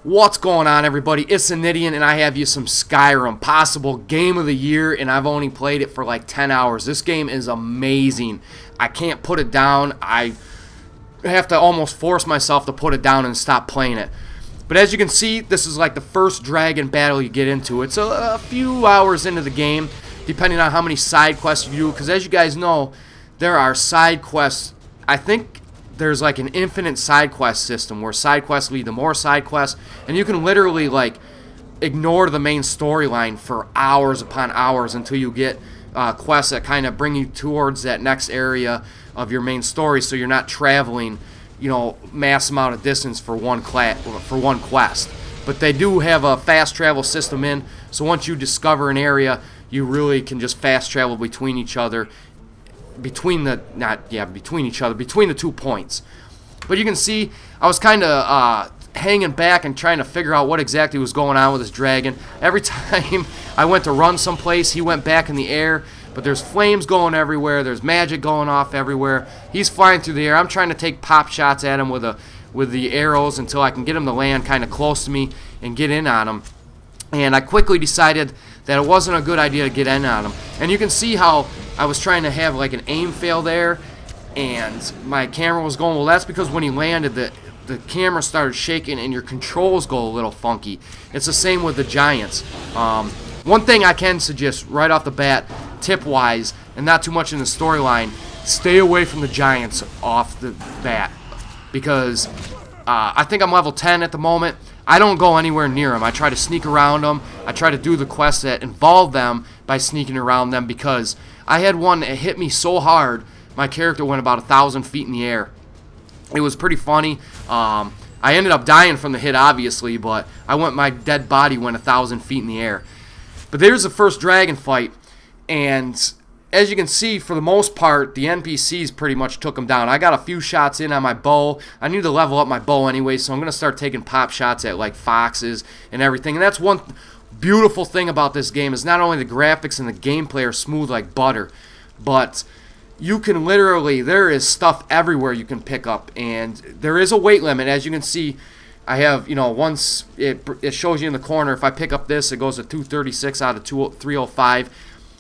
What's going on, everybody? It's TheNidien, and I have you some Skyrim, possible game of the year, and I've only played it for like 10 hours. This game is amazing. I can't put it down. I have to almost force myself to put it down and stop playing it. But as you can see, this is like the first dragon battle you get into. It's a few hours into the game, depending on how many side quests you do, because as you guys know, there are side quests. I think there's like an infinite side quest system where side quests lead to more side quests, and you can literally like ignore the main storyline for hours upon hours until you get quests that kind of bring you towards that next area of your main story, so you're not traveling, you know, mass amount of distance for one quest. But they do have a fast travel system in, so once you discover an area, you really can just fast travel between each other. Between the 2 points. But you can see I was kind of hanging back and trying to figure out what exactly was going on with this dragon. Every time I went to run someplace, he went back in the air, but there's flames going everywhere, there's magic going off everywhere. He's flying through the air. I'm trying to take pop shots at him with the arrows until I can get him to land kind of close to me and get in on him. And I quickly decided that it wasn't a good idea to get in on him. And you can see how I was trying to have like an aim fail there, and my camera was going, well, that's because when he landed, the camera started shaking and your controls go a little funky. It's the same with the giants. One thing I can suggest right off the bat, tip-wise, and not too much in the storyline, stay away from the giants off the bat, because I think I'm level 10 at the moment. I don't go anywhere near them. I try to sneak around them. I try to do the quests that involve them by sneaking around them, because I had one that hit me so hard, my character went about 1,000 feet in the air. It was pretty funny. I ended up dying from the hit, obviously, but my dead body went 1,000 feet in the air. But there's the first dragon fight, and as you can see, for the most part, the NPCs pretty much took him down. I got a few shots in on my bow. I need to level up my bow anyway, so I'm going to start taking pop shots at like foxes and everything. And that's one beautiful thing about this game, is not only the graphics and the gameplay are smooth like butter, but you can literally, there is stuff everywhere you can pick up, and there is a weight limit. As you can see, I have, you know, once it shows you in the corner, if I pick up this, it goes to 236 out of 305.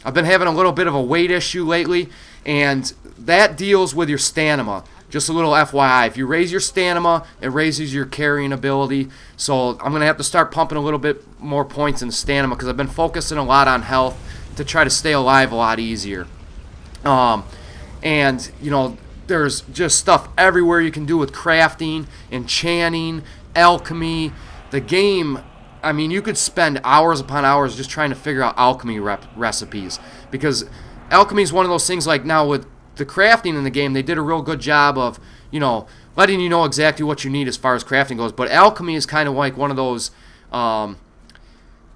I've been having a little bit of a weight issue lately, and that deals with your stamina. Just a little FYI, if you raise your stamina, it raises your carrying ability. So I'm going to have to start pumping a little bit more points in stamina, because I've been focusing a lot on health to try to stay alive a lot easier. And, you know, there's just stuff everywhere you can do with crafting, enchanting, alchemy. The game, I mean, you could spend hours upon hours just trying to figure out alchemy recipes, because alchemy is one of those things, like now with the crafting in the game, they did a real good job of, you know, letting you know exactly what you need as far as crafting goes. But alchemy is kind of like one of those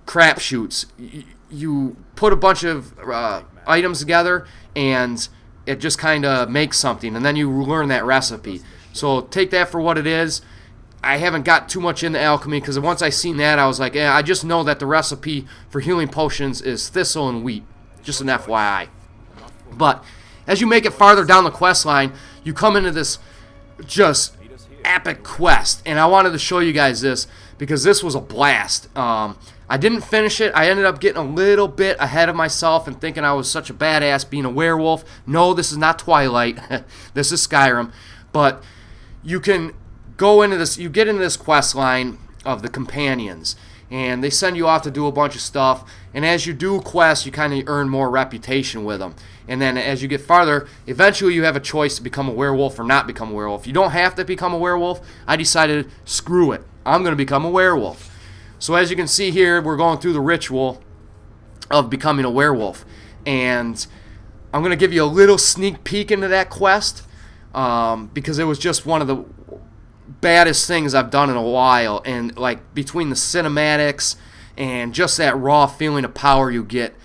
crapshoots. You put a bunch of items together, and it just kind of makes something, and then you learn that recipe. So take that for what it is. I haven't got too much into alchemy, because once I seen that, I was like, I just know that the recipe for healing potions is thistle and wheat. Just an FYI. But as you make it farther down the quest line, you come into this just epic quest, and I wanted to show you guys this because this was a blast. I didn't finish it. I ended up getting a little bit ahead of myself and thinking I was such a badass being a werewolf. No, this is not Twilight. This is Skyrim. But you can go into this, you get into this quest line of the companions, and they send you off to do a bunch of stuff, and as you do quests, you kind of earn more reputation with them. And then as you get farther, eventually you have a choice to become a werewolf or not become a werewolf. You don't have to become a werewolf. I decided, screw it, I'm going to become a werewolf. So as you can see here, we're going through the ritual of becoming a werewolf, and I'm going to give you a little sneak peek into that quest, because it was just one of the baddest things I've done in a while. And like between the cinematics and just that raw feeling of power you get,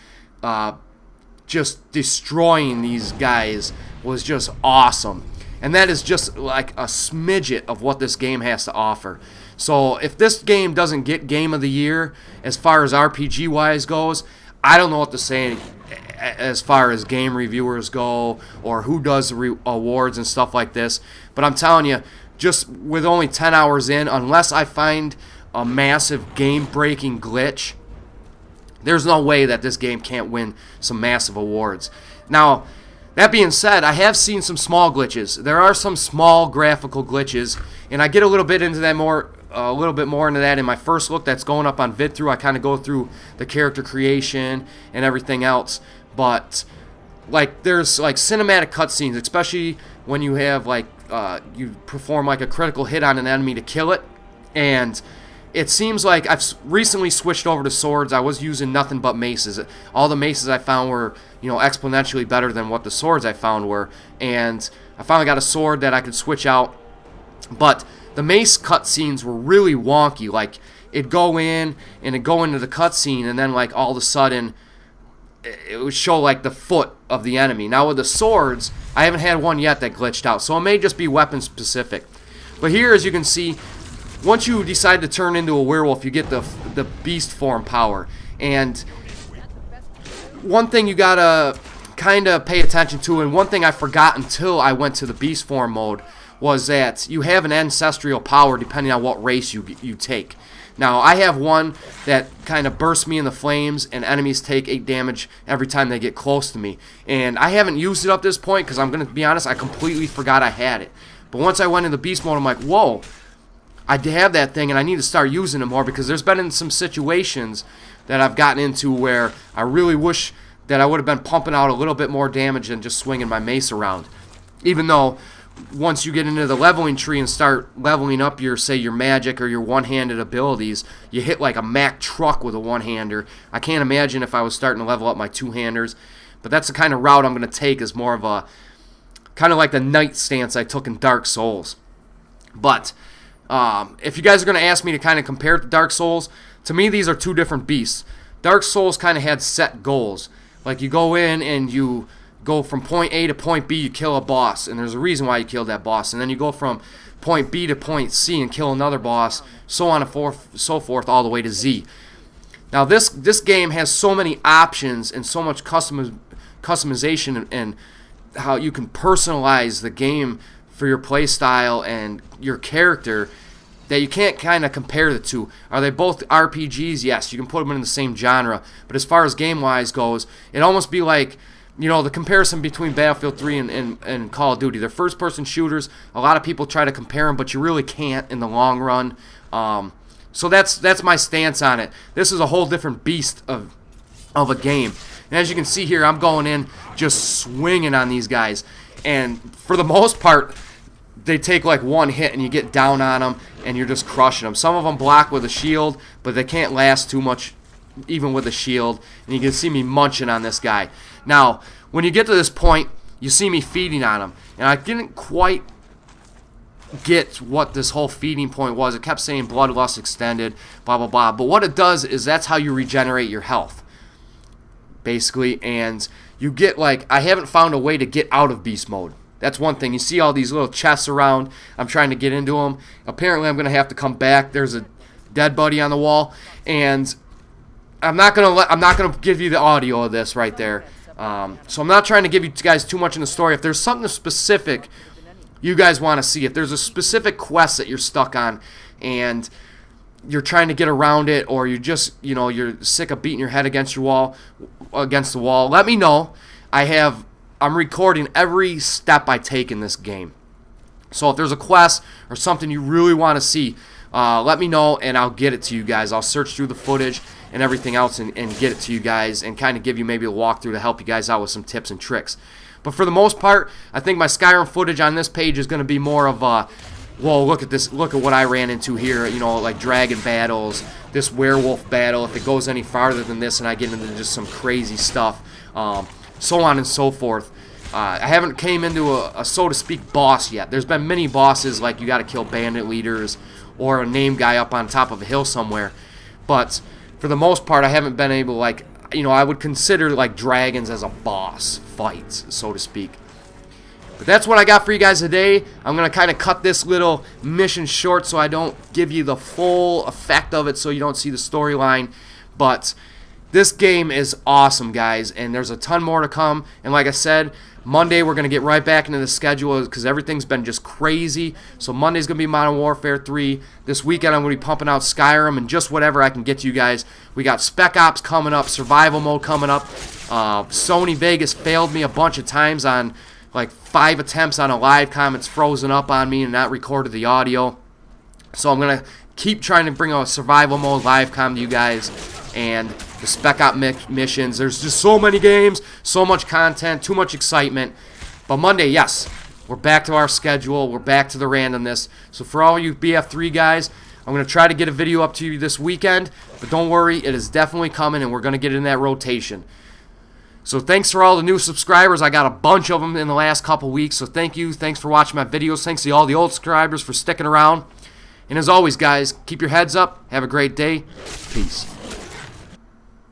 just destroying these guys was just awesome. And that is just like a smidget of what this game has to offer. So if this game doesn't get Game of the Year as far as RPG wise goes, I don't know what to say as far as game reviewers go, or who does the awards and stuff like this. But I'm telling you, just with only 10 hours in, unless I find a massive game-breaking glitch, there's no way that this game can't win some massive awards. Now, that being said, I have seen some small glitches. There are some small graphical glitches, and I get a little bit into that a little bit more into that in my first look that's going up on VidThru. I kind of go through the character creation and everything else, but like there's like cinematic cutscenes, especially when you have like you perform like a critical hit on an enemy to kill it, and it seems like I've recently switched over to swords. I was using nothing but maces. All the maces I found were, exponentially better than what the swords I found were. And I finally got a sword that I could switch out. But the mace cutscenes were really wonky. Like, it'd go in, and it'd go into the cutscene, and then, like, all of a sudden, it would show, like, the foot of the enemy. Now, with the swords, I haven't had one yet that glitched out. So it may just be weapon-specific. But here, as you can see, once you decide to turn into a werewolf, you get the beast form power. And one thing you gotta kind of pay attention to, and one thing I forgot until I went to the beast form mode, was that you have an ancestral power depending on what race you take. Now, I have one that kind of bursts me in the flames, and enemies take 8 damage every time they get close to me. And I haven't used it up to this point because I'm going to be honest, I completely forgot I had it. But once I went into beast mode, I'm like, whoa, I have that thing, and I need to start using it more, because there's been in some situations that I've gotten into where I really wish that I would have been pumping out a little bit more damage than just swinging my mace around. Even though once you get into the leveling tree and start leveling up your, say, your magic or your one-handed abilities, you hit like a Mack truck with a one-hander. I can't imagine if I was starting to level up my two-handers, but that's the kind of route I'm going to take, is more of a kind of like the knight stance I took in Dark Souls. But if you guys are going to ask me to kind of compare it to Dark Souls, to me these are two different beasts. Dark Souls kind of had set goals. Like, you go in and you go from point A to point B, you kill a boss, and there's a reason why you killed that boss. And then you go from point B to point C and kill another boss, so on and so forth, all the way to Z. Now, this game has so many options and so much customization and how you can personalize the game for your playstyle and your character, that you can't kind of compare the two. Are they both RPGs? Yes, you can put them in the same genre. But as far as game-wise goes, it'd almost be like, the comparison between Battlefield 3 and Call of Duty. They're first-person shooters. A lot of people try to compare them, but you really can't in the long run. So that's my stance on it. This is a whole different beast of a game. And as you can see here, I'm going in just swinging on these guys. And for the most part, they take like one hit and you get down on them and you're just crushing them. Some of them block with a shield, but they can't last too much even with a shield. And you can see me munching on this guy. Now, when you get to this point, you see me feeding on him. And I didn't quite get what this whole feeding point was. It kept saying bloodlust extended, blah, blah, blah. But what it does is that's how you regenerate your health, basically. And you get like, I haven't found a way to get out of beast mode. That's one thing. You see all these little chests around. I'm trying to get into them. Apparently, I'm going to have to come back. There's a dead buddy on the wall, and I'm not going to give you the audio of this right there. So I'm not trying to give you guys too much in the story. If there's something specific you guys want to see, if there's a specific quest that you're stuck on and you're trying to get around it, or you just, you're sick of beating your head against the wall, let me know. I'm recording every step I take in this game. So if there's a quest or something you really want to see, let me know and I'll get it to you guys. I'll search through the footage and everything else and get it to you guys and kind of give you maybe a walkthrough to help you guys out with some tips and tricks. But for the most part, I think my Skyrim footage on this page is going to be more of a, whoa, look at this, look at what I ran into here, like dragon battles, this werewolf battle. If it goes any farther than this and I get into just some crazy stuff, so on and so forth. I haven't came into a so to speak boss yet. There's been many bosses, like you got to kill bandit leaders or a name guy up on top of a hill somewhere, but for the most part I haven't been able, like, I would consider like dragons as a boss fight, so to speak. But that's what I got for you guys today. I'm going to kind of cut this little mission short so I don't give you the full effect of it, so you don't see the storyline. But this game is awesome, guys, and there's a ton more to come. And like I said, Monday, we're going to get right back into the schedule because everything's been just crazy. So Monday's going to be Modern Warfare 3. This weekend, I'm going to be pumping out Skyrim and just whatever I can get to you guys. We got Spec Ops coming up, Survival Mode coming up. Sony Vegas failed me a bunch of times on like 5 attempts on a live com. It's frozen up on me and not recorded the audio. So I'm going to keep trying to bring a Survival Mode live com to you guys and the Spec Op missions. There's just so many games, so much content, too much excitement. But Monday, yes, we're back to our schedule. We're back to the randomness. So for all you BF3 guys, I'm going to try to get a video up to you this weekend. But don't worry, it is definitely coming, and we're going to get in that rotation. So thanks for all the new subscribers. I got a bunch of them in the last couple weeks. So thank you. Thanks for watching my videos. Thanks to all the old subscribers for sticking around. And as always, guys, keep your heads up. Have a great day. Peace.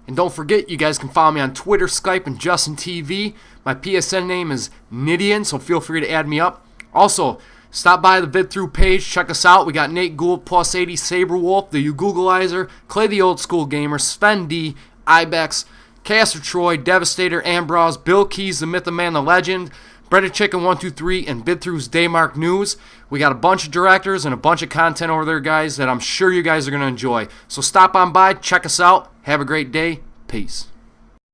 And don't forget, you guys can follow me on Twitter, Skype, and Justin TV. My PSN name is TheNidien, so feel free to add me up. Also, stop by the VidThru page. Check us out. We got Nate Gould, Plus 80, Saberwolf, the Googleizer, Clay the Old School Gamer, Sven D, Ibex, Caster Troy, Devastator, Ambrose, Bill Keys, the Myth, the Man, the Legend, Breaded Chicken 123, and VidThru's Daymark News. We got a bunch of directors and a bunch of content over there, guys, that I'm sure you guys are going to enjoy. So stop on by, check us out. Have a great day. Peace.